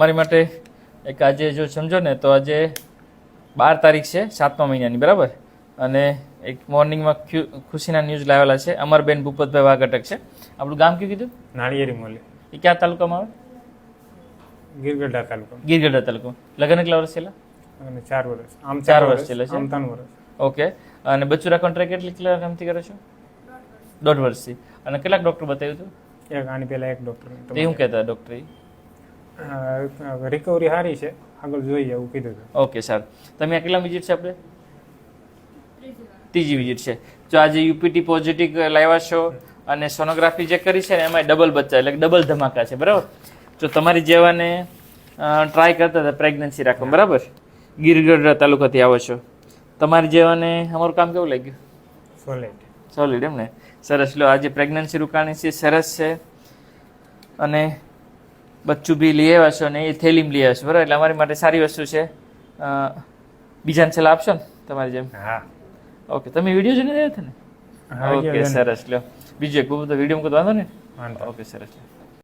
મારી માટે એક આજે જો સમજો ને તો આજે 12 તારીખ છે 7મા મહિનાની, બરાબર. અને એક મોર્નિંગમાં ખુશીના ન્યૂઝ લાવેલા છે. અમરબેન ભૂપતભાઈ વાઘાટક છે. આપણું ગામ કયું કીધું? નાળિયેરી મોલી, એ કયા તાલુકામાં આવે? ગીરગઢડા તાલુકો. ગીરગઢડા તાલુકો. લગ્ન કેટલા વર્ષ થયેલા? અને 4 વર્ષ, આમ 4 વર્ષ થયેલા છે. આમ 3 વર્ષ. ઓકે. અને બચ્ચુરા કોન્ટ્રાક્ટ કેટલા કામથી કરો છો? 1.5 વર્ષથી. અને કેટલાક ડૉક્ટર બતાવ્યું હતું? એક આની પહેલા એક ડૉક્ટર. તો એ શું કહેતા ડૉક્ટર? રિકવરી સારી છે, આગળ જોઈએ એવું કીધું હતું. ઓકે, સારું. તમે આ કેટલા વિઝિટ છે આપણે? ત્રીજી વિઝિટ છે. જો આજે યુપીટી પોઝિટિવ લાવ્યા છો અને સોનોગ્રાફી જે કરી છે ને એમાં ડબલ બચ્ચા, એટલે ડબલ ધમાકા છે, બરાબર. જો તમારી જેવાને ટ્રાય કરતા હતા પ્રેગ્નન્સી રાખો, બરાબર. ગીરગઢડા તાલુકાથી આવો છો. તમારી જેવાને અમારું કામ કેવું લાગ્યું? સોલિડ એમ ને? સરસ. લો, આજે પ્રેગ્નન્સી રોકાણી છે, સરસ છે. અને બચ્ચું બી લઈ આવ્યા છો અને એ થેલીમાં લઈ આવ્યા છો, બરાબર. એટલે અમારી માટે સારી વસ્તુ છે. બીજાને સલાહ આપશો ને તમારી જેમ? હા. ઓકે. તમે વિડીયો જોઈને આવ્યા હતા ને? ઓકે, સરસ. લો, બીજું એક બહુ બધો વિડીયો મૂકો વાંધો ને? ઓકે, સરસ.